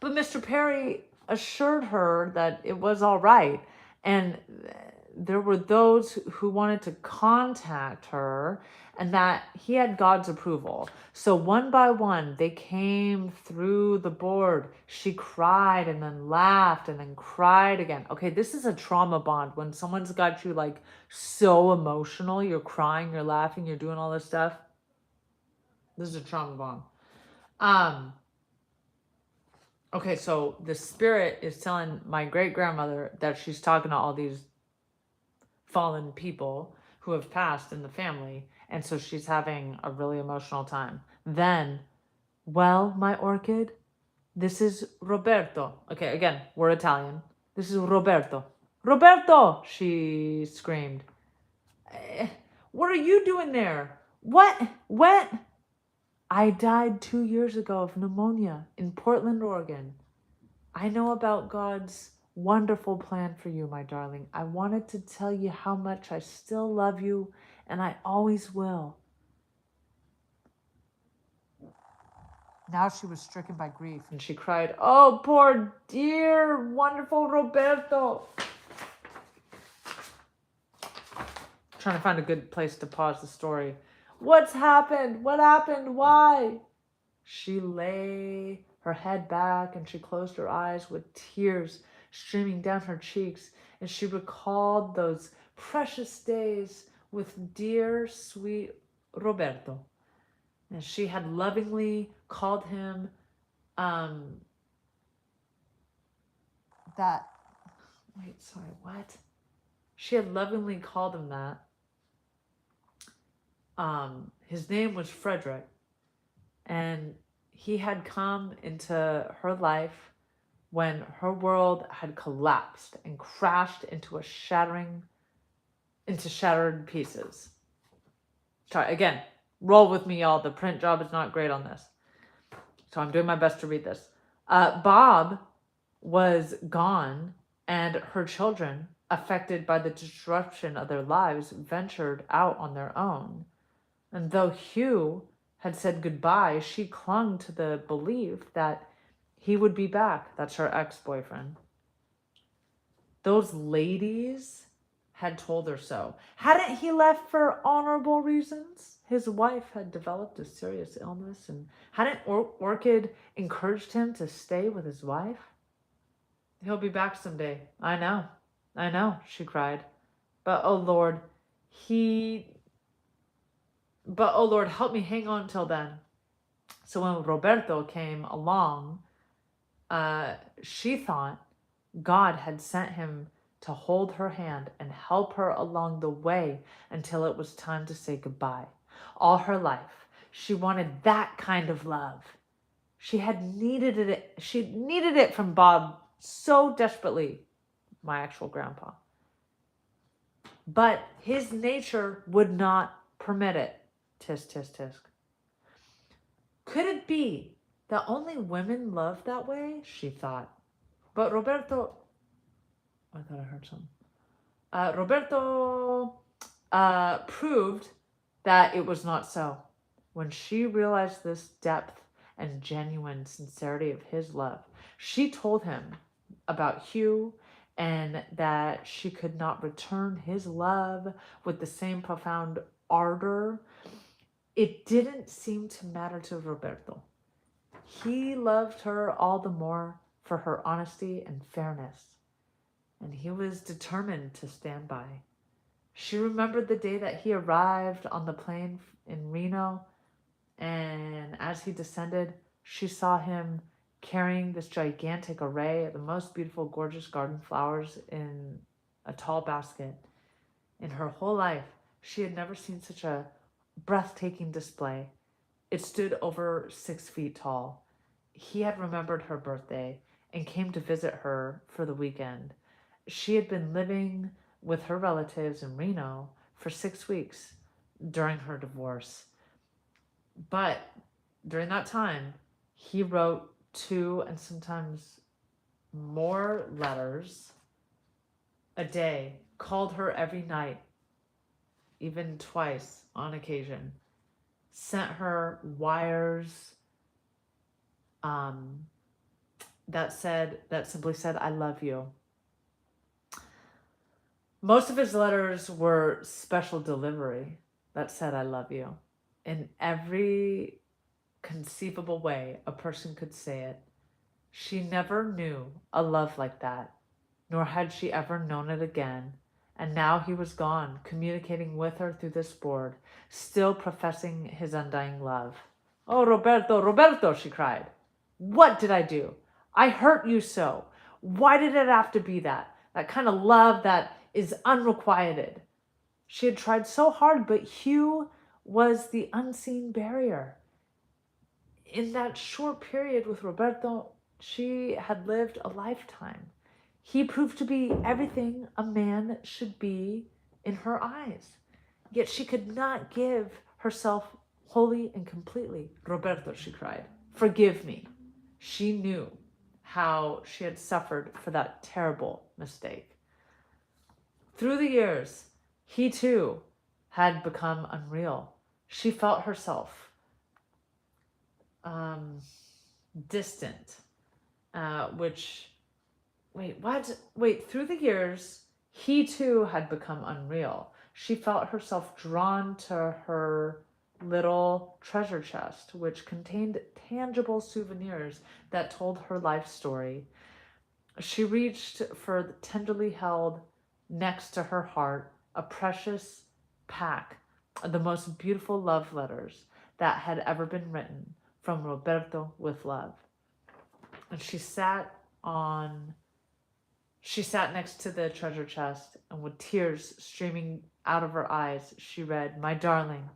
But Mr. Perry assured her that it was all right. And there were those who wanted to contact her and that he had God's approval. So one by one, they came through the board. She cried and then laughed and then cried again. Okay, this is a trauma bond. When someone's got you like so emotional, you're crying, you're laughing, you're doing all this stuff. This is a trauma bond. Okay, so the spirit is telling my great grandmother that she's talking to all these fallen people who have passed in the family, and so she's having a really emotional time. Then, well, my orchid, this is Roberto. Okay, again, we're Italian. This is Roberto. Roberto! She screamed. What are you doing there? What? What? I died 2 years ago of pneumonia in Portland, Oregon. I know about God's wonderful plan for you, my darling. I wanted to tell you how much I still love you, and I always will. Now she was stricken by grief, and she cried, "Oh, poor dear, wonderful Roberto." Trying to find a good place to pause the story. What's happened? What happened? Why? She lay her head back and she closed her eyes with tears streaming down her cheeks, and she recalled those precious days with dear, sweet Roberto. And she had lovingly called him that. Wait, sorry, what? She had lovingly called him that. His name was Frederick, and he had come into her life when her world had collapsed and crashed into shattered pieces. Sorry, again, roll with me, y'all. The print job is not great on this, so I'm doing my best to read this. Bob was gone, and her children, affected by the disruption of their lives, ventured out on their own. And though Hugh had said goodbye, she clung to the belief that he would be back. That's her ex-boyfriend. Those ladies had told her so. Hadn't he left for honorable reasons? His wife had developed a serious illness, and hadn't Orchid encouraged him to stay with his wife? He'll be back someday. I know, she cried. But oh Lord, help me hang on till then. So when Roberto came along, she thought God had sent him to hold her hand and help her along the way until it was time to say goodbye. All her life, she wanted that kind of love. She needed it from Bob so desperately, my actual grandpa. But his nature would not permit it. Tisk, tisk, tisk. Could it be that only women love that way? She thought. But Roberto, I thought I heard something. Roberto proved that it was not so. When she realized this depth and genuine sincerity of his love, she told him about Hugh and that she could not return his love with the same profound ardor. It didn't seem to matter to Roberto. He loved her all the more for her honesty and fairness, and he was determined to stand by. She remembered the day that he arrived on the plane in Reno, and as he descended, she saw him carrying this gigantic array of the most beautiful, gorgeous garden flowers in a tall basket. In her whole life, she had never seen such a breathtaking display. It stood over 6 feet tall. He had remembered her birthday and came to visit her for the weekend. She had been living with her relatives in Reno for 6 weeks during her divorce. But during that time, he wrote 2 and sometimes more letters a day, called her every night, even twice on occasion, sent her wires that simply said, "I love you." Most of his letters were special delivery that said, "I love you," in every conceivable way a person could say it. She never knew a love like that, nor had she ever known it again. And now he was gone, communicating with her through this board, still professing his undying love. "Oh, Roberto, Roberto," she cried. "What did I do? I hurt you so. Why did it have to be that? That kind of love that is unrequited." She had tried so hard, but Hugh was the unseen barrier. In that short period with Roberto, she had lived a lifetime. He proved to be everything a man should be in her eyes. Yet she could not give herself wholly and completely. "Roberto," she cried, "forgive me." She knew how she had suffered for that terrible mistake. Through the years, he too had become unreal. She felt herself distant, which, through the years, he too had become unreal. She felt herself drawn to her little treasure chest, which contained tangible souvenirs that told her life story. She reached for the tenderly held next to her heart a precious pack of the most beautiful love letters that had ever been written from Roberto with love. And she sat next to the treasure chest, and with tears streaming out of her eyes, she read, "My darling,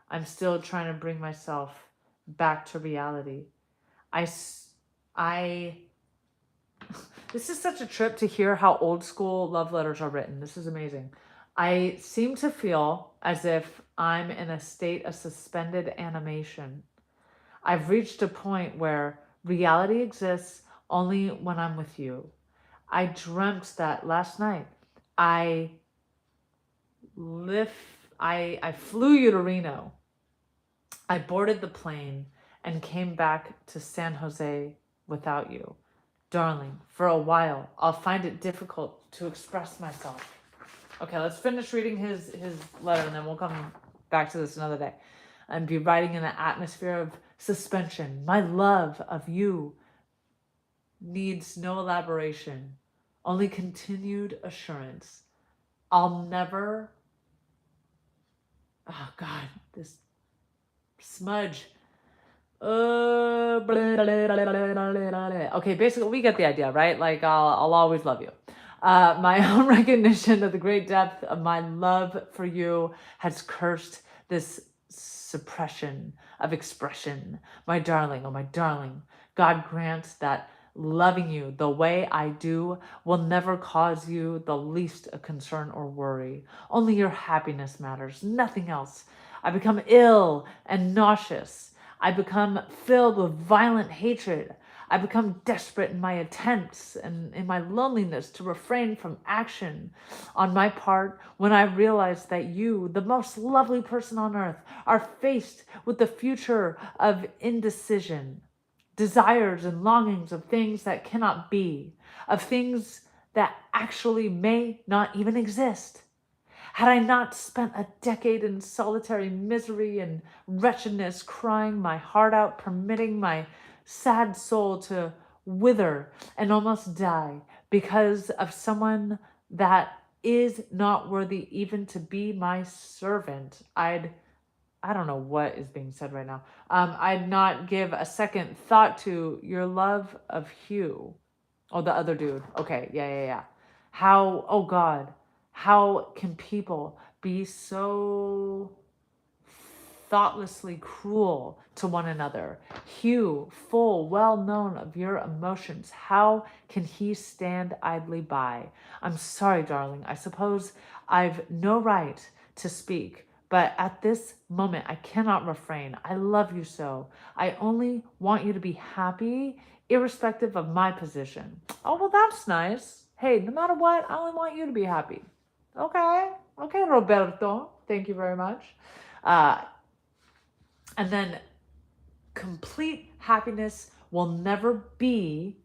I'm still trying to bring myself back to reality. I This is such a trip to hear how old school love letters are written. This is amazing. "I seem to feel as if I'm in a state of suspended animation. I've reached a point where reality exists only when I'm with you. I dreamt that last night I I flew you to Reno. I boarded the plane and came back to San Jose without you. Darling, for a while, I'll find it difficult to express myself." Okay, let's finish reading his letter, and then we'll come back to this another day and be writing in an atmosphere of suspension. "My love of you needs no elaboration, only continued assurance. I'll never..." Oh God, this smudge. Okay, basically we get the idea, right? Like I'll always love you. "My own recognition of the great depth of my love for you has cursed this suppression of expression. My darling, oh my darling, God grants that loving you the way I do will never cause you the least concern or worry. Only your happiness matters, nothing else. I become ill and nauseous. I become filled with violent hatred. I become desperate in my attempts and in my loneliness to refrain from action on my part when I realize that you, the most lovely person on earth, are faced with the future of indecision, desires and longings of things that cannot be, of things that actually may not even exist. Had I not spent a decade in solitary misery and wretchedness, crying my heart out, permitting my sad soul to wither and almost die because of someone that is not worthy even to be my servant, I don't know what is being said right now. I'd not give a second thought to your love of Hugh." Oh, the other dude. Okay, yeah. "How, oh God, How can people be so thoughtlessly cruel to one another? Hugh, full, well known of your emotions, how can he stand idly by? I'm sorry, darling. I suppose I've no right to speak, but at this moment I cannot refrain. I love you so. I only want you to be happy, irrespective of my position. Oh, well, that's nice. Hey, no matter what, I only want you to be happy. Okay. Okay, Roberto. Thank you very much. Uh, and then complete happiness will never be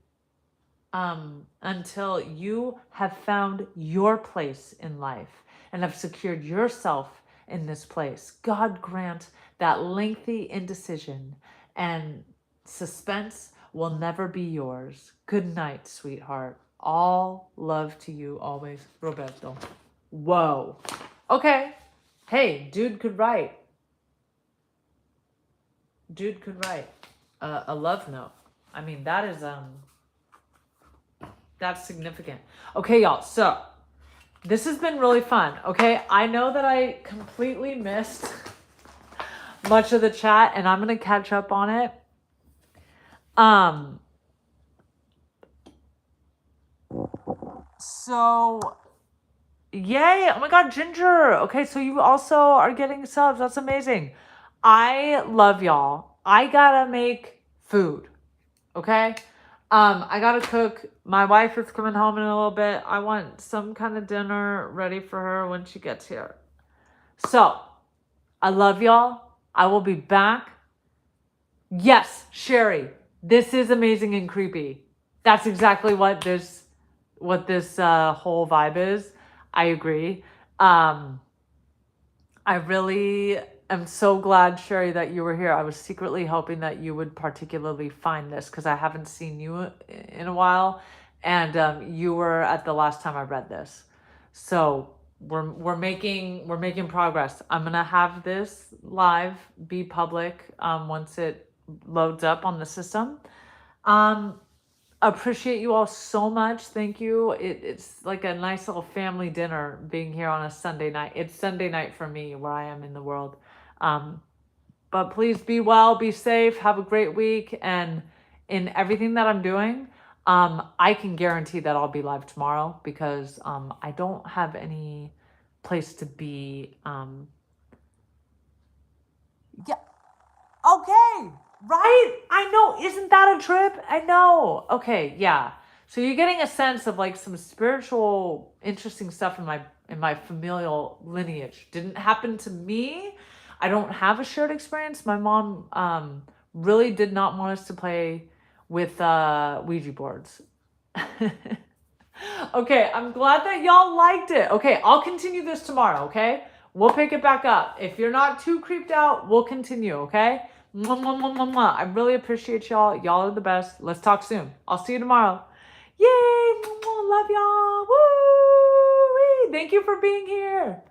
until you have found your place in life and have secured yourself in this place. God grant that lengthy indecision and suspense will never be yours. Good night, sweetheart. All love to you always, Roberto. Whoa. Okay. Hey, dude could write. Dude could write a love note. I mean, that is that's significant. Okay, y'all. So this has been really fun. Okay, I know that I completely missed much of the chat, and I'm gonna catch up on it. So yay! Oh my God, Ginger. Okay, so you also are getting subs. That's amazing. I love y'all. I gotta make food. Okay. I gotta cook. My wife is coming home in a little bit. I want some kind of dinner ready for her when she gets here. So, I love y'all. I will be back. Yes, Sherry, this is amazing and creepy. That's exactly what this whole vibe is. I agree. I really am so glad, Sherry, that you were here. I was secretly hoping that you would particularly find this because I haven't seen you in a while, and you were at the last time I read this. So we're making progress. I'm gonna have this live be public once it loads up on the system. Appreciate you all so much. Thank you. It's like a nice little family dinner being here on a Sunday night. It's Sunday night for me where I am in the world. But please be well, be safe, have a great week. And in everything that I'm doing, I can guarantee that I'll be live tomorrow because I don't have any place to be. Yeah. Okay. Right? I know. Isn't that a trip? I know. Okay, yeah. So you're getting a sense of like some spiritual interesting stuff in my familial lineage. Didn't happen to me. I don't have a shared experience. My mom really did not want us to play with Ouija boards. Okay, I'm glad that y'all liked it. Okay, I'll continue this tomorrow, okay? We'll pick it back up. If you're not too creeped out, we'll continue, okay? Mwah, mwah, mwah, mwah, mwah. I really appreciate y'all. Y'all are the best. Let's talk soon. I'll see you tomorrow. Yay! Mwah, mwah. Love y'all. Woo! Thank you for being here.